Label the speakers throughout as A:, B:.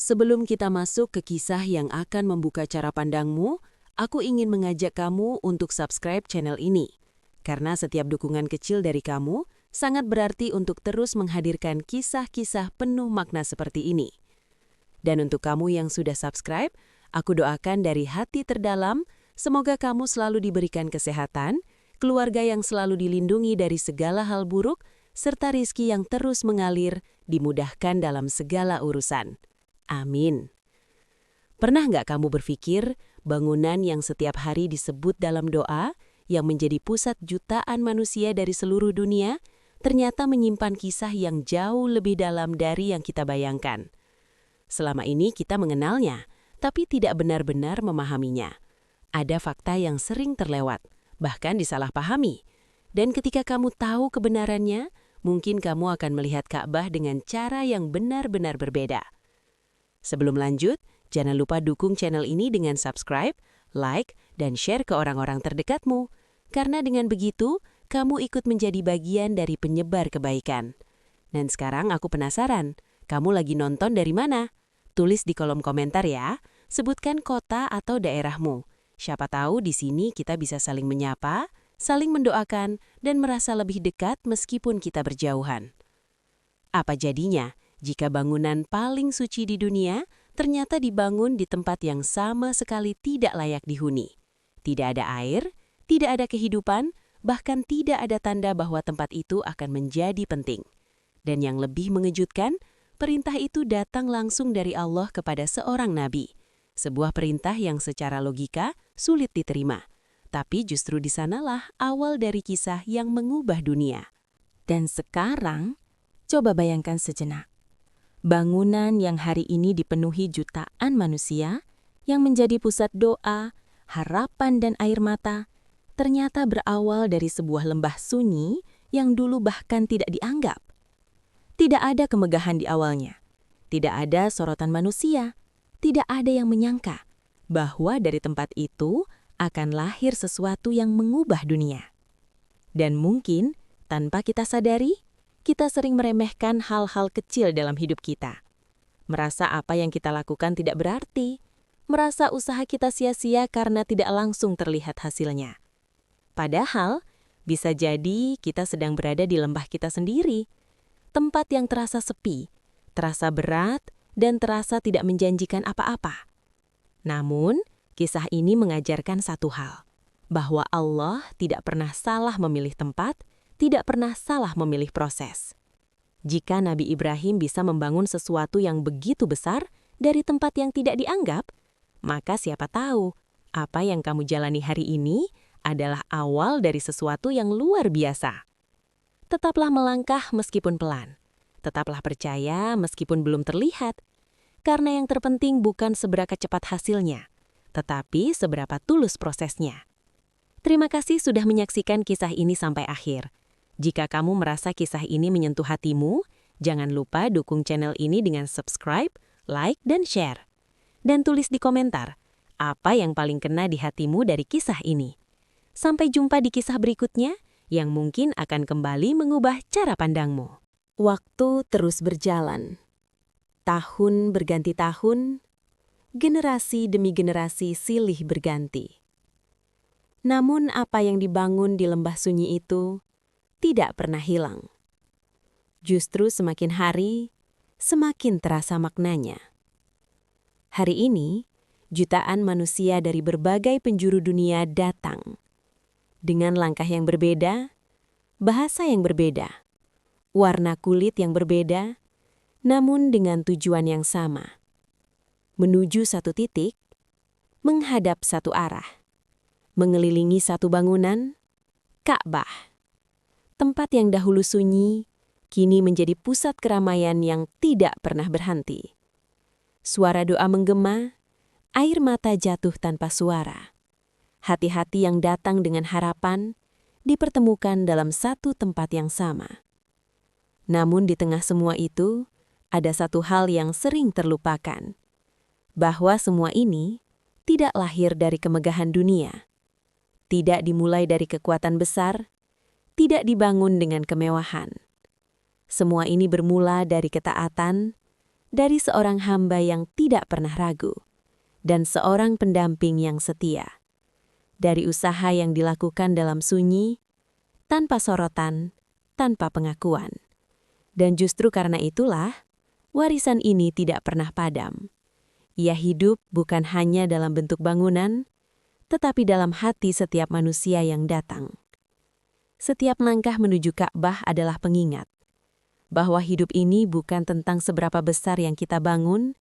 A: Sebelum kita masuk ke kisah yang akan membuka cara pandangmu, aku ingin mengajak kamu untuk subscribe channel ini. Karena setiap dukungan kecil dari kamu sangat berarti untuk terus menghadirkan kisah-kisah penuh makna seperti ini. Dan untuk kamu yang sudah subscribe, aku doakan dari hati terdalam, semoga kamu selalu diberikan kesehatan, keluarga yang selalu dilindungi dari segala hal buruk, serta rizki yang terus mengalir, dimudahkan dalam segala urusan. Amin. Pernah nggak kamu berpikir bangunan yang setiap hari disebut dalam doa, yang menjadi pusat jutaan manusia dari seluruh dunia, ternyata menyimpan kisah yang jauh lebih dalam dari yang kita bayangkan. Selama ini kita mengenalnya, tapi tidak benar-benar memahaminya. Ada fakta yang sering terlewat, bahkan disalahpahami. Dan ketika kamu tahu kebenarannya, mungkin kamu akan melihat Ka'bah dengan cara yang benar-benar berbeda. Sebelum lanjut, jangan lupa dukung channel ini dengan subscribe, like, dan share ke orang-orang terdekatmu. Karena dengan begitu, kamu ikut menjadi bagian dari penyebar kebaikan. Dan sekarang aku penasaran, kamu lagi nonton dari mana? Tulis di kolom komentar ya, sebutkan kota atau daerahmu. Siapa tahu di sini kita bisa saling menyapa, saling mendoakan, dan merasa lebih dekat meskipun kita berjauhan. Apa jadinya jika bangunan paling suci di dunia ternyata dibangun di tempat yang sama sekali tidak layak dihuni? Tidak ada air, tidak ada kehidupan, bahkan tidak ada tanda bahwa tempat itu akan menjadi penting. Dan yang lebih mengejutkan, perintah itu datang langsung dari Allah kepada seorang nabi. Sebuah perintah yang secara logika sulit diterima. Tapi justru di sanalah awal dari kisah yang mengubah dunia.
B: Dan sekarang, coba bayangkan sejenak. Bangunan yang hari ini dipenuhi jutaan manusia, yang menjadi pusat doa, harapan dan air mata, ternyata berawal dari sebuah lembah sunyi yang dulu bahkan tidak dianggap. Tidak ada kemegahan di awalnya, tidak ada sorotan manusia, tidak ada yang menyangka bahwa dari tempat itu akan lahir sesuatu yang mengubah dunia. Dan mungkin tanpa kita sadari, kita sering meremehkan hal-hal kecil dalam hidup kita. Merasa apa yang kita lakukan tidak berarti, merasa usaha kita sia-sia karena tidak langsung terlihat hasilnya. Padahal, bisa jadi kita sedang berada di lembah kita sendiri, tempat yang terasa sepi, terasa berat, dan terasa tidak menjanjikan apa-apa. Namun, kisah ini mengajarkan satu hal, bahwa Allah tidak pernah salah memilih tempat, tidak pernah salah memilih proses. Jika Nabi Ibrahim bisa membangun sesuatu yang begitu besar dari tempat yang tidak dianggap, maka siapa tahu apa yang kamu jalani hari ini adalah awal dari sesuatu yang luar biasa. Tetaplah melangkah meskipun pelan. Tetaplah percaya meskipun belum terlihat. Karena yang terpenting bukan seberapa cepat hasilnya, tetapi seberapa tulus prosesnya. Terima kasih sudah menyaksikan kisah ini sampai akhir. Jika kamu merasa kisah ini menyentuh hatimu, jangan lupa dukung channel ini dengan subscribe, like, dan share. Dan tulis di komentar, apa yang paling kena di hatimu dari kisah ini. Sampai jumpa di kisah berikutnya, yang mungkin akan kembali mengubah cara pandangmu.
A: Waktu terus berjalan. Tahun berganti tahun, generasi demi generasi silih berganti. Namun apa yang dibangun di lembah sunyi itu tidak pernah hilang. Justru semakin hari, semakin terasa maknanya. Hari ini, jutaan manusia dari berbagai penjuru dunia datang. Dengan langkah yang berbeda, bahasa yang berbeda, warna kulit yang berbeda, namun dengan tujuan yang sama. Menuju satu titik, menghadap satu arah, mengelilingi satu bangunan, Ka'bah. Tempat yang dahulu sunyi, kini menjadi pusat keramaian yang tidak pernah berhenti. Suara doa menggema, air mata jatuh tanpa suara. Hati-hati yang datang dengan harapan, dipertemukan dalam satu tempat yang sama. Namun di tengah semua itu, ada satu hal yang sering terlupakan. Bahwa semua ini tidak lahir dari kemegahan dunia. Tidak dimulai dari kekuatan besar, tidak dibangun dengan kemewahan. Semua ini bermula dari ketaatan, dari seorang hamba yang tidak pernah ragu, dan seorang pendamping yang setia. Dari usaha yang dilakukan dalam sunyi, tanpa sorotan, tanpa pengakuan. Dan justru karena itulah, warisan ini tidak pernah padam. Ia hidup bukan hanya dalam bentuk bangunan, tetapi dalam hati setiap manusia yang datang. Setiap langkah menuju Ka'bah adalah pengingat bahwa hidup ini bukan tentang seberapa besar yang kita bangun,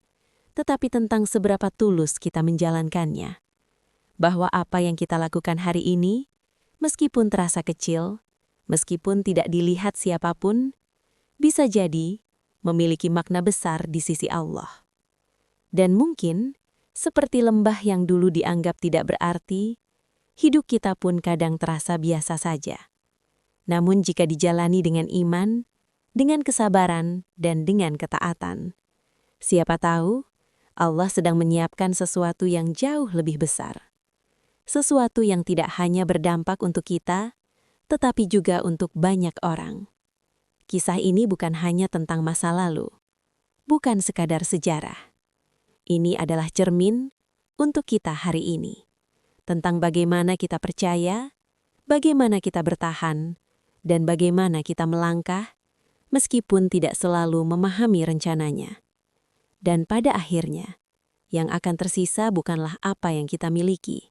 A: tetapi tentang seberapa tulus kita menjalankannya. Bahwa apa yang kita lakukan hari ini, meskipun terasa kecil, meskipun tidak dilihat siapapun, bisa jadi memiliki makna besar di sisi Allah. Dan mungkin, seperti lembah yang dulu dianggap tidak berarti, hidup kita pun kadang terasa biasa saja. Namun jika dijalani dengan iman, dengan kesabaran, dan dengan ketaatan, siapa tahu Allah sedang menyiapkan sesuatu yang jauh lebih besar. Sesuatu yang tidak hanya berdampak untuk kita, tetapi juga untuk banyak orang. Kisah ini bukan hanya tentang masa lalu, bukan sekadar sejarah. Ini adalah cermin untuk kita hari ini, tentang bagaimana kita percaya, bagaimana kita bertahan, dan bagaimana kita melangkah, meskipun tidak selalu memahami rencananya. Dan pada akhirnya, yang akan tersisa bukanlah apa yang kita miliki,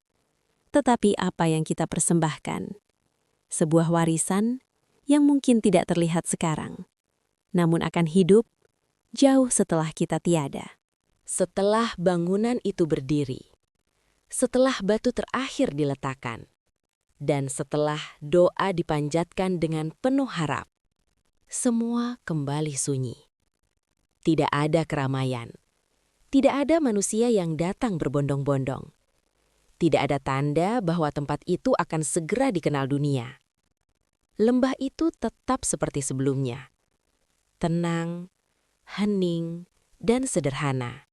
A: tetapi apa yang kita persembahkan. Sebuah warisan yang mungkin tidak terlihat sekarang, namun akan hidup jauh setelah kita tiada. Setelah bangunan itu berdiri, setelah batu terakhir diletakkan, dan setelah doa dipanjatkan dengan penuh harap, semua kembali sunyi. Tidak ada keramaian, tidak ada manusia yang datang berbondong-bondong. Tidak ada tanda bahwa tempat itu akan segera dikenal dunia. Lembah itu tetap seperti sebelumnya, tenang, hening, dan sederhana.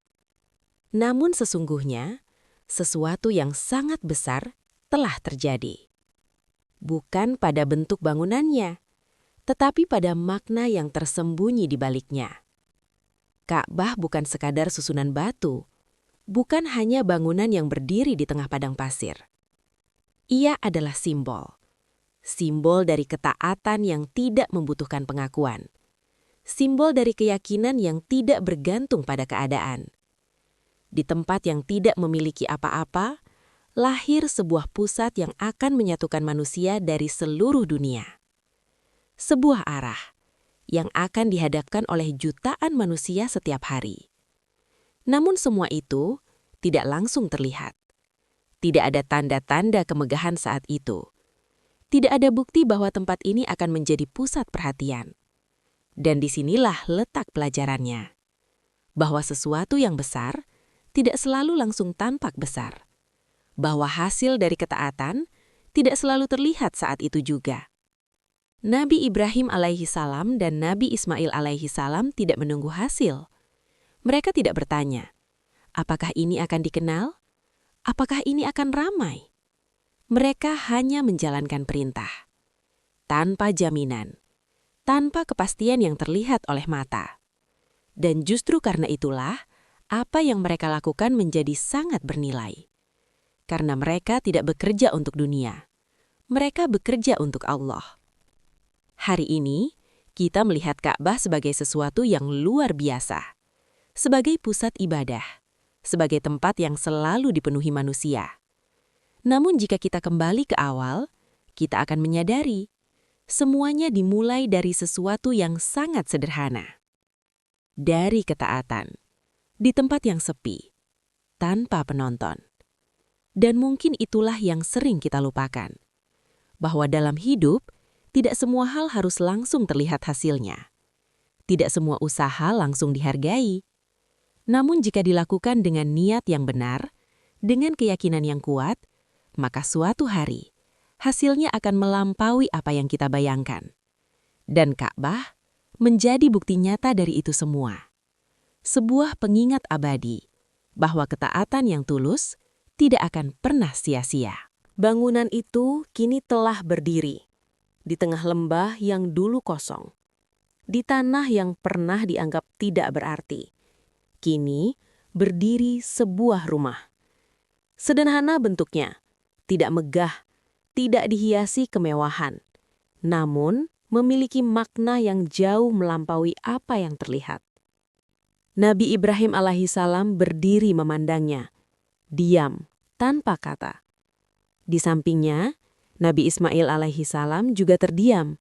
A: Namun sesungguhnya, sesuatu yang sangat besar telah terjadi. Bukan pada bentuk bangunannya, tetapi pada makna yang tersembunyi di baliknya. Ka'bah bukan sekadar susunan batu, bukan hanya bangunan yang berdiri di tengah padang pasir. Ia adalah simbol. Simbol dari ketaatan yang tidak membutuhkan pengakuan. Simbol dari keyakinan yang tidak bergantung pada keadaan. Di tempat yang tidak memiliki apa-apa, lahir sebuah pusat yang akan menyatukan manusia dari seluruh dunia. Sebuah arah yang akan dihadapkan oleh jutaan manusia setiap hari. Namun semua itu tidak langsung terlihat. Tidak ada tanda-tanda kemegahan saat itu. Tidak ada bukti bahwa tempat ini akan menjadi pusat perhatian. Dan disinilah letak pelajarannya. Bahwa sesuatu yang besar tidak selalu langsung tampak besar. Bahwa hasil dari ketaatan tidak selalu terlihat saat itu juga. Nabi Ibrahim alaihissalam dan Nabi Ismail alaihissalam tidak menunggu hasil. Mereka tidak bertanya, apakah ini akan dikenal? Apakah ini akan ramai? Mereka hanya menjalankan perintah. Tanpa jaminan, tanpa kepastian yang terlihat oleh mata. Dan justru karena itulah, apa yang mereka lakukan menjadi sangat bernilai. Karena mereka tidak bekerja untuk dunia. Mereka bekerja untuk Allah. Hari ini, kita melihat Ka'bah sebagai sesuatu yang luar biasa. Sebagai pusat ibadah. Sebagai tempat yang selalu dipenuhi manusia. Namun jika kita kembali ke awal, kita akan menyadari semuanya dimulai dari sesuatu yang sangat sederhana. Dari ketaatan. Di tempat yang sepi, tanpa penonton. Dan mungkin itulah yang sering kita lupakan. Bahwa dalam hidup, tidak semua hal harus langsung terlihat hasilnya. Tidak semua usaha langsung dihargai. Namun jika dilakukan dengan niat yang benar, dengan keyakinan yang kuat, maka suatu hari, hasilnya akan melampaui apa yang kita bayangkan. Dan Ka'bah menjadi bukti nyata dari itu semua. Sebuah pengingat abadi bahwa ketaatan yang tulus tidak akan pernah sia-sia. Bangunan itu kini telah berdiri di tengah lembah yang dulu kosong, di tanah yang pernah dianggap tidak berarti, kini berdiri sebuah rumah. Sederhana bentuknya, tidak megah, tidak dihiasi kemewahan, namun memiliki makna yang jauh melampaui apa yang terlihat. Nabi Ibrahim alaihissalam berdiri memandangnya, diam, tanpa kata. Di sampingnya, Nabi Ismail alaihissalam juga terdiam,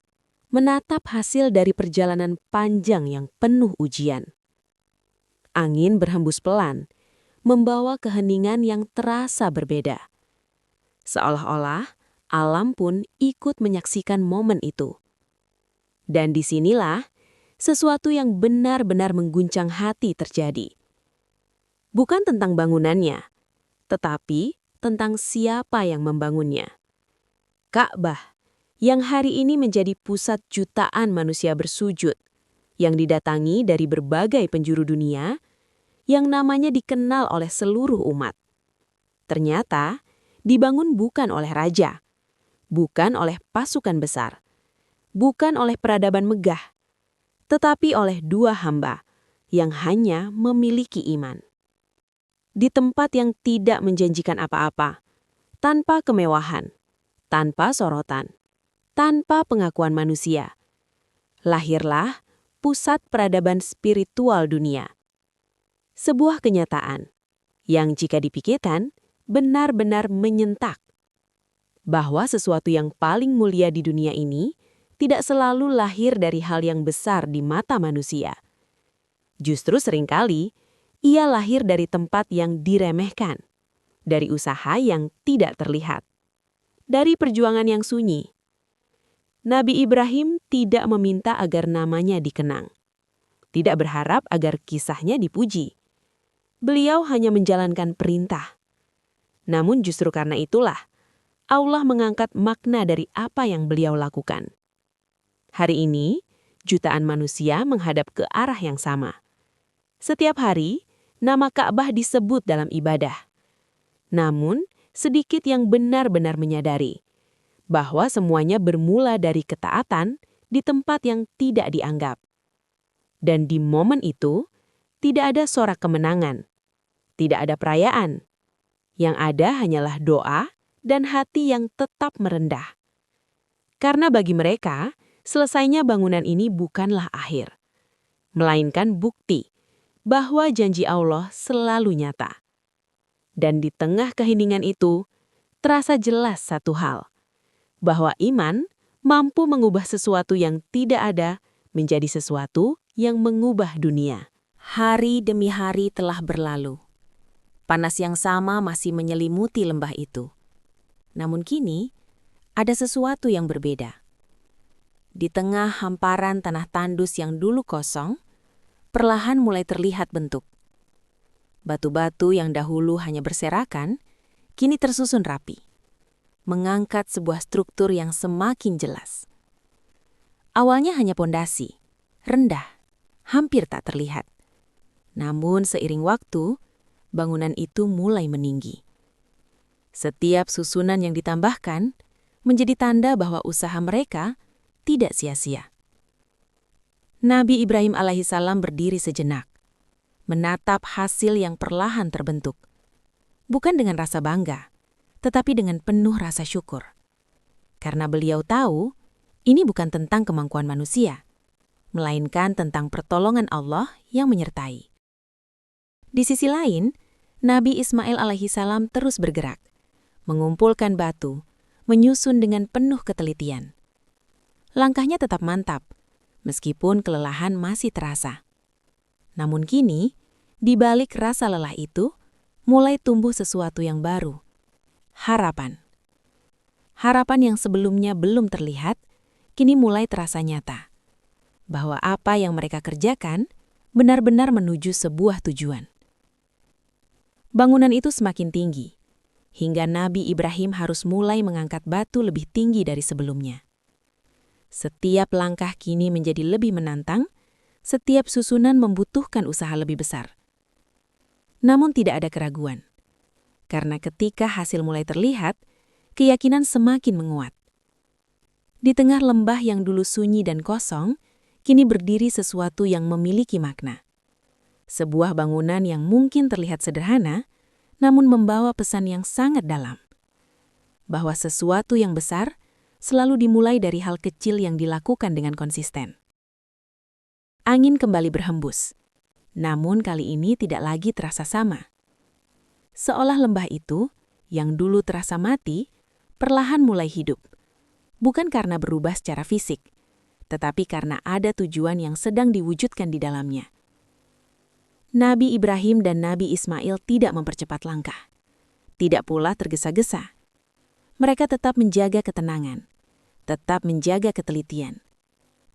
A: menatap hasil dari perjalanan panjang yang penuh ujian. Angin berhembus pelan, membawa keheningan yang terasa berbeda. Seolah-olah alam pun ikut menyaksikan momen itu. Dan disinilah sesuatu yang benar-benar mengguncang hati terjadi. Bukan tentang bangunannya, tetapi tentang siapa yang membangunnya. Ka'bah, yang hari ini menjadi pusat jutaan manusia bersujud, yang didatangi dari berbagai penjuru dunia, yang namanya dikenal oleh seluruh umat. Ternyata, dibangun bukan oleh raja, bukan oleh pasukan besar, bukan oleh peradaban megah, tetapi oleh dua hamba yang hanya memiliki iman. Di tempat yang tidak menjanjikan apa-apa, tanpa kemewahan, tanpa sorotan, tanpa pengakuan manusia, lahirlah pusat peradaban spiritual dunia. Sebuah kenyataan yang jika dipikirkan benar-benar menyentak, bahwa sesuatu yang paling mulia di dunia ini tidak selalu lahir dari hal yang besar di mata manusia. Justru seringkali ia lahir dari tempat yang diremehkan, dari usaha yang tidak terlihat, dari perjuangan yang sunyi. Nabi Ibrahim tidak meminta agar namanya dikenang, tidak berharap agar kisahnya dipuji. Beliau hanya menjalankan perintah. Namun justru karena itulah, Allah mengangkat makna dari apa yang beliau lakukan. Hari ini, jutaan manusia menghadap ke arah yang sama. Setiap hari, nama Ka'bah disebut dalam ibadah. Namun, sedikit yang benar-benar menyadari bahwa semuanya bermula dari ketaatan di tempat yang tidak dianggap. Dan di momen itu, tidak ada sorak kemenangan, tidak ada perayaan. Yang ada hanyalah doa dan hati yang tetap merendah. Karena bagi mereka, selesainya bangunan ini bukanlah akhir, melainkan bukti bahwa janji Allah selalu nyata. Dan di tengah keheningan itu, terasa jelas satu hal, bahwa iman mampu mengubah sesuatu yang tidak ada menjadi sesuatu yang mengubah dunia. Hari demi hari telah berlalu. Panas yang sama masih menyelimuti lembah itu. Namun kini, ada sesuatu yang berbeda. Di tengah hamparan tanah tandus yang dulu kosong, perlahan mulai terlihat bentuk. Batu-batu yang dahulu hanya berserakan, kini tersusun rapi, mengangkat sebuah struktur yang semakin jelas. Awalnya hanya pondasi, rendah, hampir tak terlihat. Namun seiring waktu, bangunan itu mulai meninggi. Setiap susunan yang ditambahkan menjadi tanda bahwa usaha mereka tidak sia-sia. Nabi Ibrahim alaihissalam berdiri sejenak, menatap hasil yang perlahan terbentuk. Bukan dengan rasa bangga, tetapi dengan penuh rasa syukur. Karena beliau tahu, ini bukan tentang kemampuan manusia, melainkan tentang pertolongan Allah yang menyertai. Di sisi lain, Nabi Ismail alaihissalam terus bergerak, mengumpulkan batu, menyusun dengan penuh ketelitian. Langkahnya tetap mantap, meskipun kelelahan masih terasa. Namun kini, di balik rasa lelah itu, mulai tumbuh sesuatu yang baru. Harapan. Harapan yang sebelumnya belum terlihat, kini mulai terasa nyata. Bahwa apa yang mereka kerjakan benar-benar menuju sebuah tujuan. Bangunan itu semakin tinggi, hingga Nabi Ibrahim harus mulai mengangkat batu lebih tinggi dari sebelumnya. Setiap langkah kini menjadi lebih menantang, setiap susunan membutuhkan usaha lebih besar. Namun tidak ada keraguan, karena ketika hasil mulai terlihat, keyakinan semakin menguat. Di tengah lembah yang dulu sunyi dan kosong, kini berdiri sesuatu yang memiliki makna.
B: Sebuah bangunan yang mungkin terlihat sederhana, namun membawa pesan yang sangat dalam. Bahwa sesuatu yang besar selalu dimulai dari hal kecil yang dilakukan dengan konsisten. Angin kembali berhembus, namun kali ini tidak lagi terasa sama. Seolah lembah itu, yang dulu terasa mati, perlahan mulai hidup. Bukan karena berubah secara fisik, tetapi karena ada tujuan yang sedang diwujudkan di dalamnya. Nabi Ibrahim dan Nabi Ismail tidak mempercepat langkah. Tidak pula tergesa-gesa. Mereka tetap menjaga ketenangan, tetap menjaga ketelitian.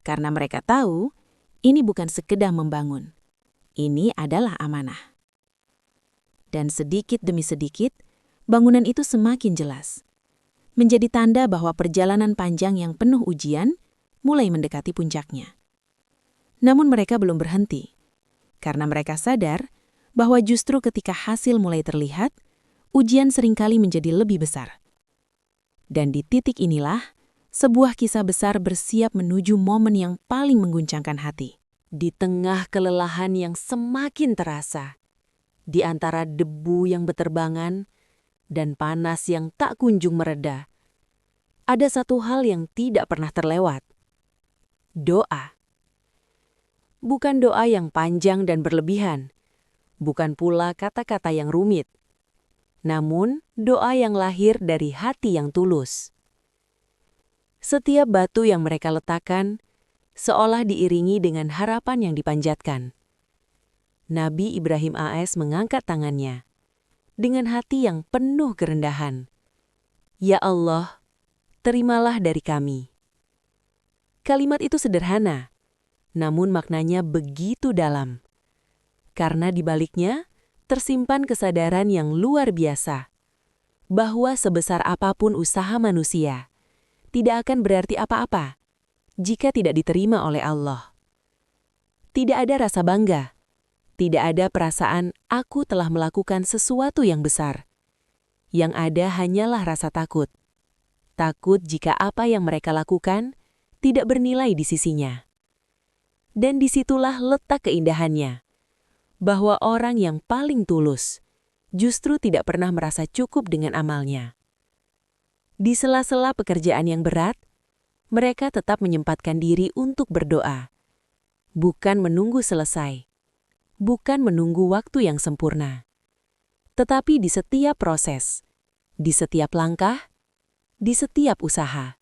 B: Karena mereka tahu, ini bukan sekedar membangun. Ini adalah amanah. Dan sedikit demi sedikit, bangunan itu semakin jelas. Menjadi tanda bahwa perjalanan panjang yang penuh ujian mulai mendekati puncaknya. Namun mereka belum berhenti. Karena mereka sadar bahwa justru ketika hasil mulai terlihat, ujian seringkali menjadi lebih besar. Dan di titik inilah, sebuah kisah besar bersiap menuju momen yang paling mengguncangkan hati.
A: Di tengah kelelahan yang semakin terasa, di antara debu yang beterbangan dan panas yang tak kunjung mereda, ada satu hal yang tidak pernah terlewat. Doa. Bukan doa yang panjang dan berlebihan, bukan pula kata-kata yang rumit, namun doa yang lahir dari hati yang tulus. Setiap batu yang mereka letakkan seolah diiringi dengan harapan yang dipanjatkan. Nabi Ibrahim AS mengangkat tangannya dengan hati yang penuh kerendahan. Ya Allah, terimalah dari kami. Kalimat itu sederhana, namun maknanya begitu dalam. Karena di baliknya tersimpan kesadaran yang luar biasa, bahwa sebesar apapun usaha manusia, tidak akan berarti apa-apa jika tidak diterima oleh Allah. Tidak ada rasa bangga, tidak ada perasaan aku telah melakukan sesuatu yang besar. Yang ada hanyalah rasa takut. Takut jika apa yang mereka lakukan tidak bernilai di sisinya. Dan disitulah letak keindahannya, bahwa orang yang paling tulus justru tidak pernah merasa cukup dengan amalnya. Di sela-sela pekerjaan yang berat, mereka tetap menyempatkan diri untuk berdoa, bukan menunggu selesai, bukan menunggu waktu yang sempurna, tetapi di setiap proses, di setiap langkah, di setiap usaha,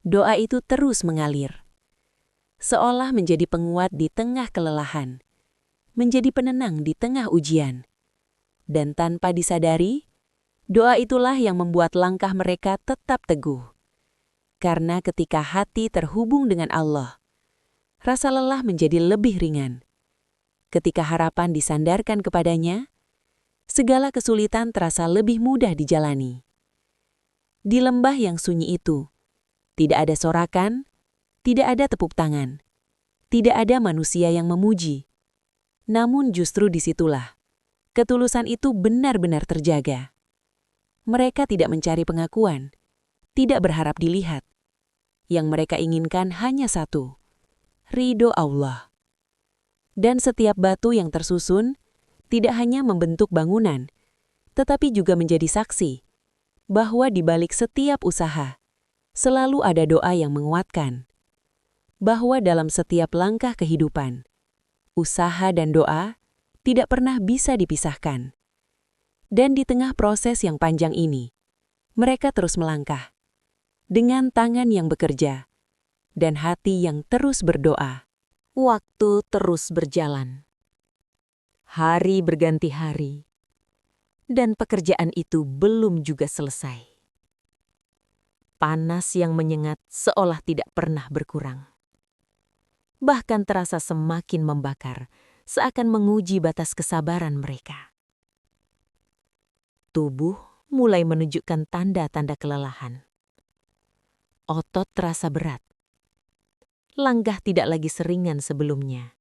A: doa itu terus mengalir. Seolah menjadi penguat di tengah kelelahan, menjadi penenang di tengah ujian. Dan tanpa disadari, doa itulah yang membuat langkah mereka tetap teguh. Karena ketika hati terhubung dengan Allah, rasa lelah menjadi lebih ringan. Ketika harapan disandarkan kepadanya, segala kesulitan terasa lebih mudah dijalani. Di lembah yang sunyi itu, tidak ada sorakan, tidak ada tepuk tangan, tidak ada manusia yang memuji. Namun justru disitulah, ketulusan itu benar-benar terjaga. Mereka tidak mencari pengakuan, tidak berharap dilihat. Yang mereka inginkan hanya satu, ridho Allah. Dan setiap batu yang tersusun tidak hanya membentuk bangunan, tetapi juga menjadi saksi bahwa di balik setiap usaha selalu ada doa yang menguatkan. Bahwa dalam setiap langkah kehidupan, usaha dan doa tidak pernah bisa dipisahkan. Dan di tengah proses yang panjang ini, mereka terus melangkah, dengan tangan yang bekerja, dan hati yang terus berdoa. Waktu terus berjalan. Hari berganti hari, dan pekerjaan itu belum juga selesai. Panas yang menyengat seolah tidak pernah berkurang. Bahkan terasa semakin membakar, seakan menguji batas kesabaran mereka. Tubuh mulai menunjukkan tanda-tanda kelelahan. Otot terasa berat. Langkah tidak lagi seringan sebelumnya.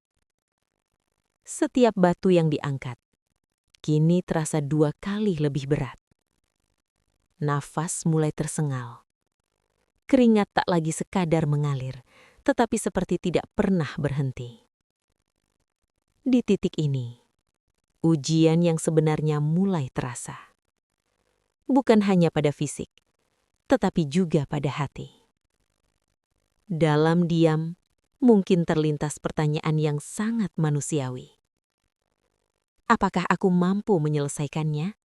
A: Setiap batu yang diangkat, kini terasa 2 kali lebih berat. Nafas mulai tersengal. Keringat tak lagi sekadar mengalir, tetapi seperti tidak pernah berhenti.
B: Di titik ini, ujian yang sebenarnya mulai terasa. Bukan hanya pada fisik, tetapi juga pada hati. Dalam diam, mungkin terlintas pertanyaan yang sangat manusiawi. Apakah aku mampu menyelesaikannya?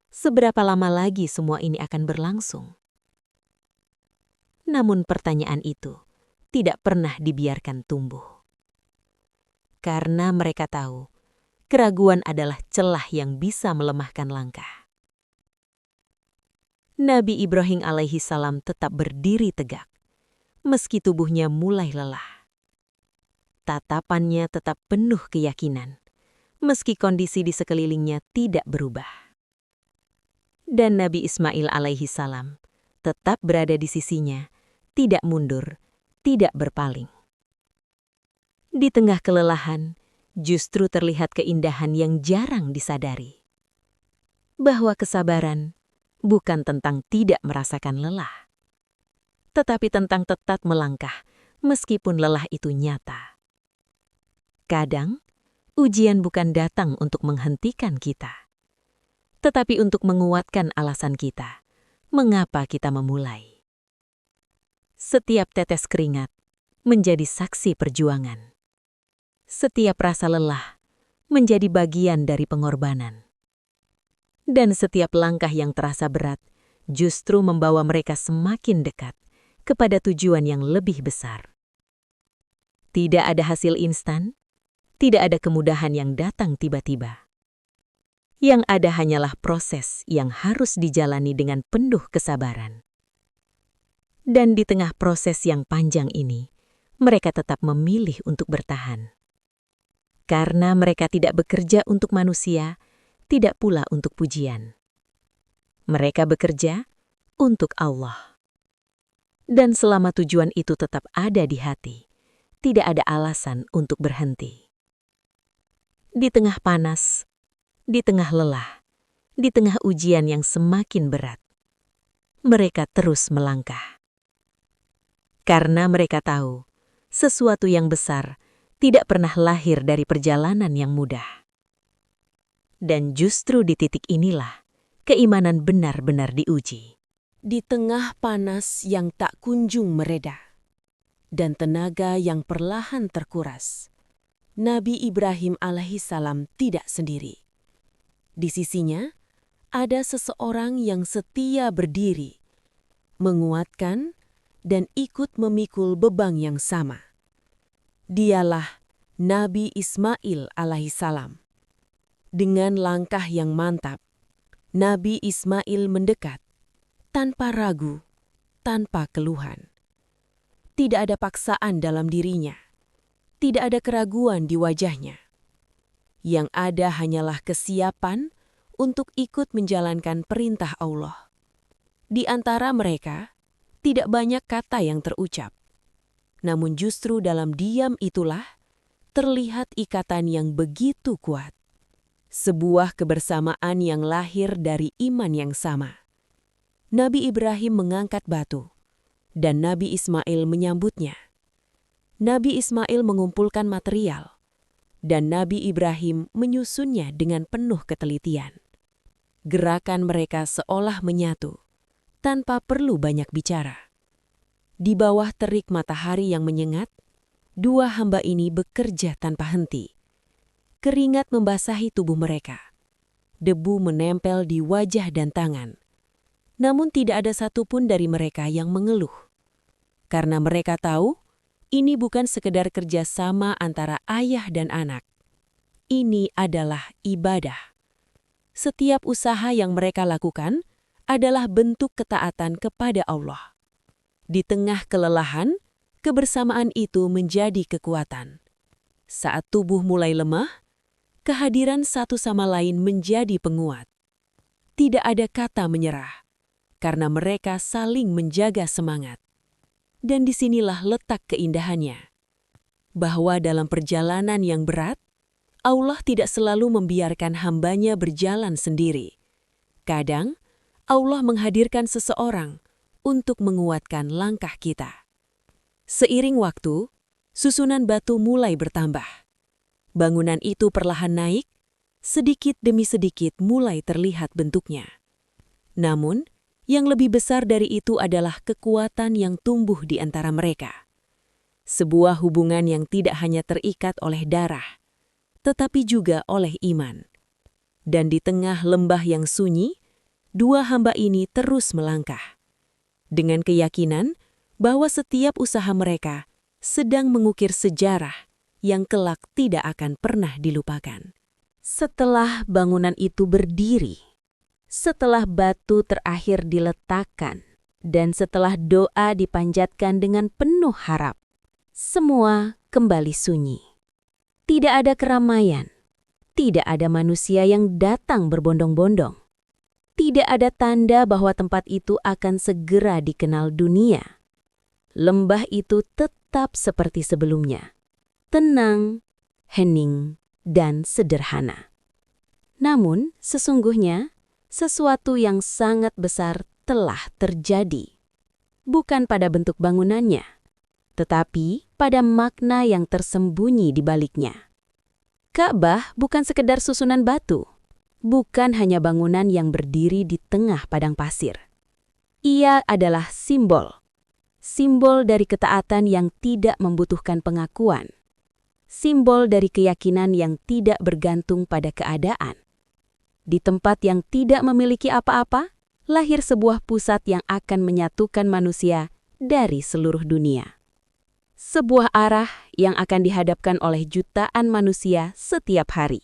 B: Seberapa lama lagi semua ini akan berlangsung? Namun pertanyaan itu tidak pernah dibiarkan tumbuh. Karena mereka tahu, keraguan adalah celah yang bisa melemahkan langkah. Nabi Ibrahim alaihi salam tetap berdiri tegak, meski tubuhnya mulai lelah. Tatapannya tetap penuh keyakinan, meski kondisi di sekelilingnya tidak berubah. Dan Nabi Ismail alaihi salam tetap berada di sisinya, tidak mundur, tidak berpaling. Di tengah kelelahan, justru terlihat keindahan yang jarang disadari. Bahwa kesabaran bukan tentang tidak merasakan lelah, tetapi tentang tetap melangkah meskipun lelah itu nyata. Kadang, ujian bukan datang untuk menghentikan kita, tetapi untuk menguatkan alasan kita, mengapa kita memulai. Setiap tetes keringat menjadi saksi perjuangan. Setiap rasa lelah menjadi bagian dari pengorbanan. Dan setiap langkah yang terasa berat justru membawa mereka semakin dekat kepada tujuan yang lebih besar. Tidak ada hasil instan, tidak ada kemudahan yang datang tiba-tiba. Yang ada hanyalah proses yang harus dijalani dengan penuh kesabaran. Dan di tengah proses yang panjang ini, mereka tetap memilih untuk bertahan. Karena mereka tidak bekerja untuk manusia, tidak pula untuk pujian. Mereka bekerja untuk Allah. Dan selama tujuan itu tetap ada di hati, tidak ada alasan untuk berhenti. Di tengah panas, di tengah lelah, di tengah ujian yang semakin berat, mereka terus melangkah. Karena mereka tahu, sesuatu yang besar tidak pernah lahir dari perjalanan yang mudah. Dan justru di titik inilah keimanan benar-benar diuji.
A: Di tengah panas yang tak kunjung mereda dan tenaga yang perlahan terkuras, Nabi Ibrahim alaihissalam tidak sendiri. Di sisinya ada seseorang yang setia berdiri, menguatkan dan ikut memikul beban yang sama. Dialah Nabi Ismail alaihissalam. Dengan langkah yang mantap, Nabi Ismail mendekat, tanpa ragu, tanpa keluhan. Tidak ada paksaan dalam dirinya, tidak ada keraguan di wajahnya. Yang ada hanyalah kesiapan untuk ikut menjalankan perintah Allah. Di antara mereka, tidak banyak kata yang terucap. Namun justru dalam diam itulah terlihat ikatan yang begitu kuat. Sebuah kebersamaan yang lahir dari iman yang sama. Nabi Ibrahim mengangkat batu, dan Nabi Ismail menyambutnya. Nabi Ismail mengumpulkan material, dan Nabi Ibrahim menyusunnya dengan penuh ketelitian. Gerakan mereka seolah menyatu, tanpa perlu banyak bicara. Di bawah terik matahari yang menyengat, dua hamba ini bekerja tanpa henti. Keringat membasahi tubuh mereka. Debu menempel di wajah dan tangan. Namun tidak ada satupun dari mereka yang mengeluh. Karena mereka tahu, ini bukan sekedar kerjasama antara ayah dan anak. Ini adalah ibadah. Setiap usaha yang mereka lakukan adalah bentuk ketaatan kepada Allah. Di tengah kelelahan, kebersamaan itu menjadi kekuatan. Saat tubuh mulai lemah, kehadiran satu sama lain menjadi penguat. Tidak ada kata menyerah, karena mereka saling menjaga semangat. Dan disinilah letak keindahannya. Bahwa dalam perjalanan yang berat, Allah tidak selalu membiarkan hambanya berjalan sendiri. Kadang, Allah menghadirkan seseorang untuk menguatkan langkah kita. Seiring waktu, susunan batu mulai bertambah. bangunan itu perlahan naik, sedikit demi sedikit mulai terlihat bentuknya. Namun, yang lebih besar dari itu adalah kekuatan yang tumbuh di antara mereka. Sebuah hubungan yang tidak hanya terikat oleh darah, tetapi juga oleh iman. Dan di tengah lembah yang sunyi, dua hamba ini terus melangkah, dengan keyakinan bahwa setiap usaha mereka sedang mengukir sejarah yang kelak tidak akan pernah dilupakan. Setelah bangunan itu berdiri, setelah batu terakhir diletakkan, dan setelah doa dipanjatkan dengan penuh harap, semua kembali sunyi. Tidak ada keramaian, tidak ada manusia yang datang berbondong-bondong. Tidak ada tanda bahwa tempat itu akan segera dikenal dunia. Lembah itu tetap seperti sebelumnya, tenang, hening, dan sederhana. Namun, sesungguhnya, sesuatu yang sangat besar telah terjadi. Bukan pada bentuk bangunannya, tetapi pada makna yang tersembunyi di baliknya. Ka'bah bukan sekedar susunan batu, bukan hanya bangunan yang berdiri di tengah padang pasir. Ia adalah simbol dari ketaatan yang tidak membutuhkan pengakuan, simbol dari keyakinan yang tidak bergantung pada keadaan. Di tempat yang tidak memiliki apa-apa, lahir sebuah pusat yang akan menyatukan manusia dari seluruh dunia. Sebuah arah yang akan dihadapkan oleh jutaan manusia setiap hari.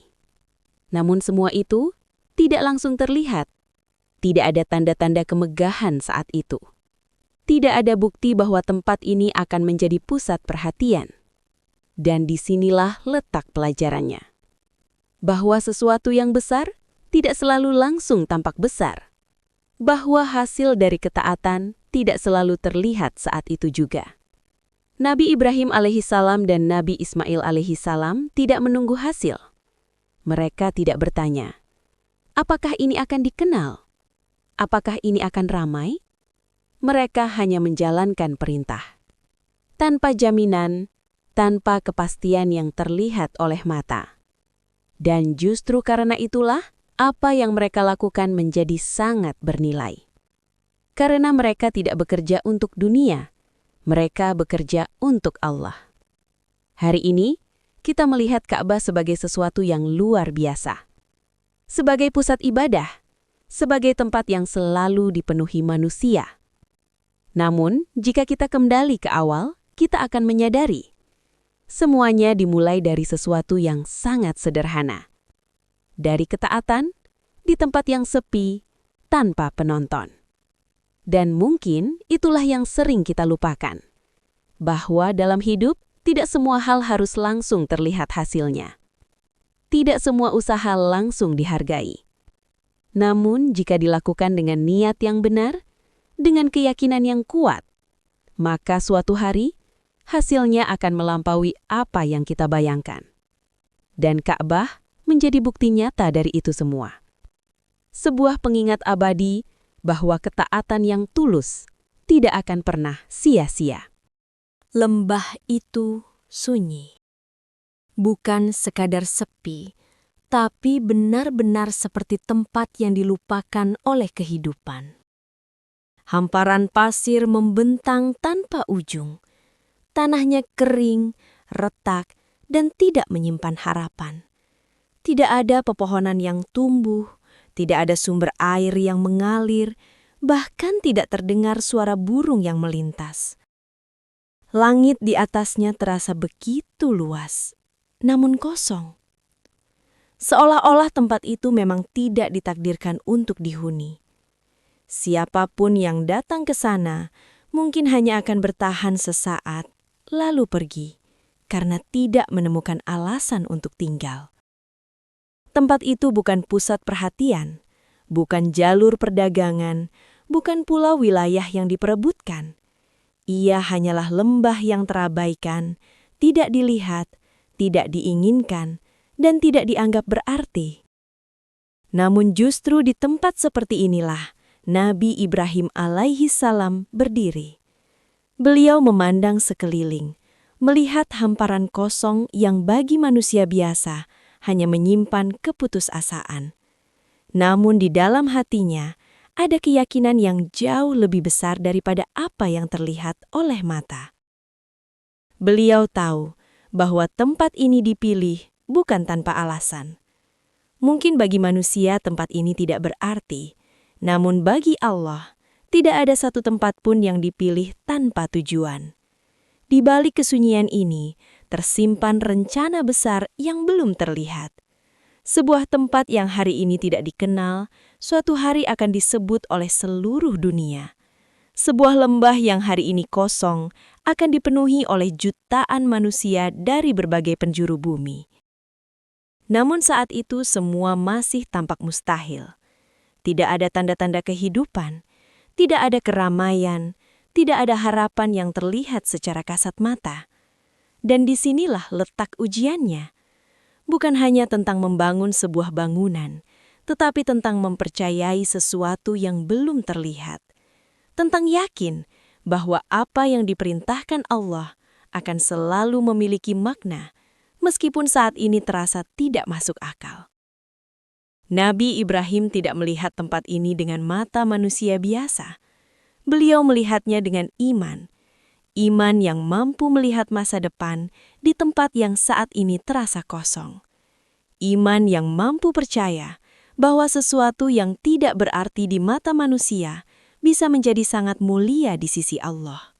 A: Namun semua itu tidak langsung terlihat. Tidak ada tanda-tanda kemegahan saat itu. Tidak ada bukti bahwa tempat ini akan menjadi pusat perhatian. Dan disinilah letak pelajarannya. Bahwa sesuatu yang besar tidak selalu langsung tampak besar. Bahwa hasil dari ketaatan tidak selalu terlihat saat itu juga. Nabi Ibrahim alaihissalam dan Nabi Ismail alaihissalam tidak menunggu hasil. Mereka tidak bertanya, apakah ini akan dikenal? Apakah ini akan ramai? Mereka hanya menjalankan perintah. Tanpa jaminan, tanpa kepastian yang terlihat oleh mata. Dan justru karena itulah, apa yang mereka lakukan menjadi sangat bernilai. Karena mereka tidak bekerja untuk dunia, mereka bekerja untuk Allah. Hari ini, kita melihat Ka'bah sebagai sesuatu yang luar biasa. Sebagai pusat ibadah, sebagai tempat yang selalu dipenuhi manusia. Namun, jika kita kembali ke awal, kita akan menyadari semuanya dimulai dari sesuatu yang sangat sederhana. Dari ketaatan, di tempat yang sepi, tanpa penonton. Dan mungkin itulah yang sering kita lupakan. Bahwa dalam hidup, tidak semua hal harus langsung terlihat hasilnya. Tidak semua usaha langsung dihargai. Namun, jika dilakukan dengan niat yang benar, dengan keyakinan yang kuat, maka suatu hari, hasilnya akan melampaui apa yang kita bayangkan. Dan Ka'bah menjadi bukti nyata dari itu semua. Sebuah pengingat abadi bahwa ketaatan yang tulus tidak akan pernah sia-sia.
B: Lembah itu sunyi. Bukan sekadar sepi, tapi benar-benar seperti tempat yang dilupakan oleh kehidupan. Hamparan pasir membentang tanpa ujung. Tanahnya kering, retak, dan tidak menyimpan harapan. Tidak ada pepohonan yang tumbuh, tidak ada sumber air yang mengalir, bahkan tidak terdengar suara burung yang melintas. Langit di atasnya terasa begitu luas, namun kosong. Seolah-olah tempat itu memang tidak ditakdirkan untuk dihuni. Siapapun yang datang ke sana mungkin hanya akan bertahan sesaat, lalu pergi, karena tidak menemukan alasan untuk tinggal. Tempat itu bukan pusat perhatian, bukan jalur perdagangan, bukan pula wilayah yang diperebutkan. Ia hanyalah lembah yang terabaikan, tidak dilihat, tidak diinginkan, dan tidak dianggap berarti. Namun justru di tempat seperti inilah Nabi Ibrahim alaihissalam berdiri. Beliau memandang sekeliling,
C: melihat hamparan kosong yang bagi manusia biasa hanya menyimpan keputusasaan. Namun di dalam hatinya ada keyakinan yang jauh lebih besar daripada apa yang terlihat oleh mata. Beliau tahu bahwa tempat ini dipilih bukan tanpa alasan. Mungkin bagi manusia tempat ini tidak berarti, namun bagi Allah tidak ada satu tempat pun yang dipilih tanpa tujuan. Di balik kesunyian ini tersimpan rencana besar yang belum terlihat. Sebuah tempat yang hari ini tidak dikenal, suatu hari akan disebut oleh seluruh dunia. Sebuah lembah yang hari ini kosong akan dipenuhi oleh jutaan manusia dari berbagai penjuru bumi. Namun saat itu semua masih tampak mustahil. Tidak ada tanda-tanda kehidupan, tidak ada keramaian, tidak ada harapan yang terlihat secara kasat mata. Dan disinilah letak ujiannya. Bukan hanya tentang membangun sebuah bangunan, tetapi tentang mempercayai sesuatu yang belum terlihat. Tentang yakin bahwa apa yang diperintahkan Allah akan selalu memiliki makna, meskipun saat ini terasa tidak masuk akal. Nabi Ibrahim tidak melihat tempat ini dengan mata manusia biasa. Beliau melihatnya dengan iman. Iman yang mampu melihat masa depan di tempat yang saat ini terasa kosong. Iman yang mampu percaya bahwa sesuatu yang tidak berarti di mata manusia bisa menjadi sangat mulia di sisi Allah.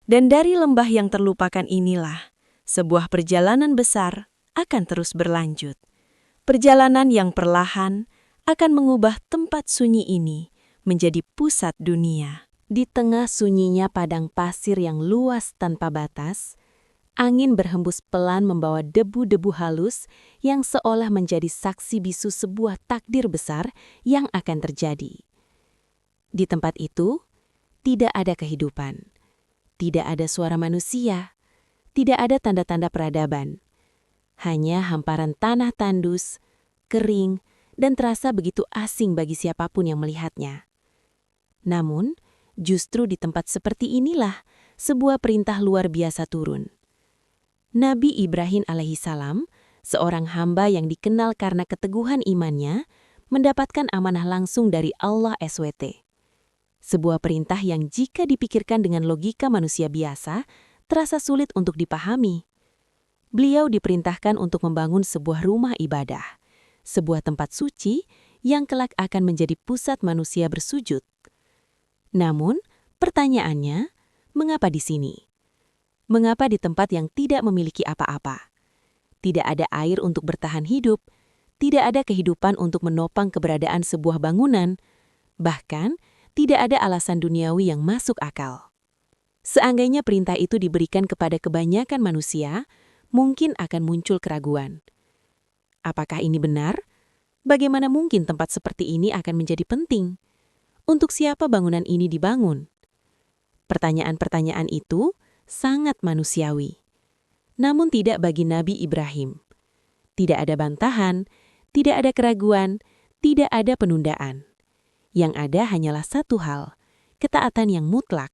C: Dan dari lembah yang terlupakan inilah, sebuah perjalanan besar akan terus berlanjut. Perjalanan yang perlahan akan mengubah tempat sunyi ini menjadi pusat dunia.
A: Di tengah sunyinya padang pasir yang luas tanpa batas, angin berhembus pelan membawa debu-debu halus yang seolah menjadi saksi bisu sebuah takdir besar yang akan terjadi. Di tempat itu, tidak ada kehidupan, tidak ada suara manusia, tidak ada tanda-tanda peradaban. Hanya hamparan tanah tandus, kering, dan terasa begitu asing bagi siapapun yang melihatnya. Namun, justru di tempat seperti inilah sebuah perintah luar biasa turun. Nabi Ibrahim alaihissalam, seorang hamba yang dikenal karena keteguhan imannya, mendapatkan amanah langsung dari Allah SWT. Sebuah perintah yang jika dipikirkan dengan logika manusia biasa, terasa sulit untuk dipahami. Beliau diperintahkan untuk membangun sebuah rumah ibadah, sebuah tempat suci yang kelak akan menjadi pusat manusia bersujud. Namun, pertanyaannya, mengapa di sini? Mengapa di tempat yang tidak memiliki apa-apa? Tidak ada air untuk bertahan hidup, tidak ada kehidupan untuk menopang keberadaan sebuah bangunan, bahkan tidak ada alasan duniawi yang masuk akal. Seandainya perintah itu diberikan kepada kebanyakan manusia, mungkin akan muncul keraguan. Apakah ini benar? Bagaimana mungkin tempat seperti ini akan menjadi penting? Untuk siapa bangunan ini dibangun? Pertanyaan-pertanyaan itu sangat manusiawi. Namun tidak bagi Nabi Ibrahim. Tidak ada bantahan, tidak ada keraguan, tidak ada penundaan. Yang ada hanyalah satu hal, ketaatan yang mutlak.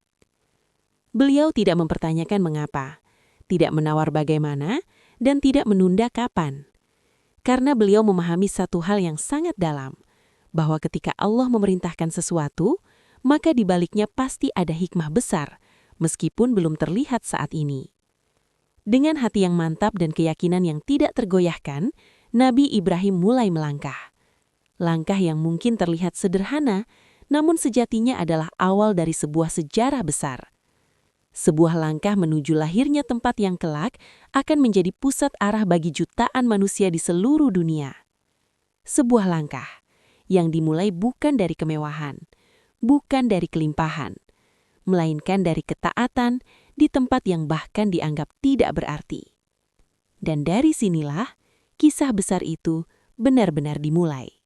A: Beliau tidak mempertanyakan mengapa, tidak menawar bagaimana, dan tidak menunda kapan. Karena beliau memahami satu hal yang sangat dalam, bahwa ketika Allah memerintahkan sesuatu, maka di baliknya pasti ada hikmah besar, meskipun belum terlihat saat ini. Dengan hati yang mantap dan keyakinan yang tidak tergoyahkan, Nabi Ibrahim mulai melangkah. Langkah yang mungkin terlihat sederhana, namun sejatinya adalah awal dari sebuah sejarah besar. Sebuah langkah menuju lahirnya tempat yang kelak akan menjadi pusat arah bagi jutaan manusia di seluruh dunia. Sebuah langkah yang dimulai bukan dari kemewahan, bukan dari kelimpahan, melainkan dari ketaatan di tempat yang bahkan dianggap tidak berarti. Dan dari sinilah kisah besar itu benar-benar dimulai.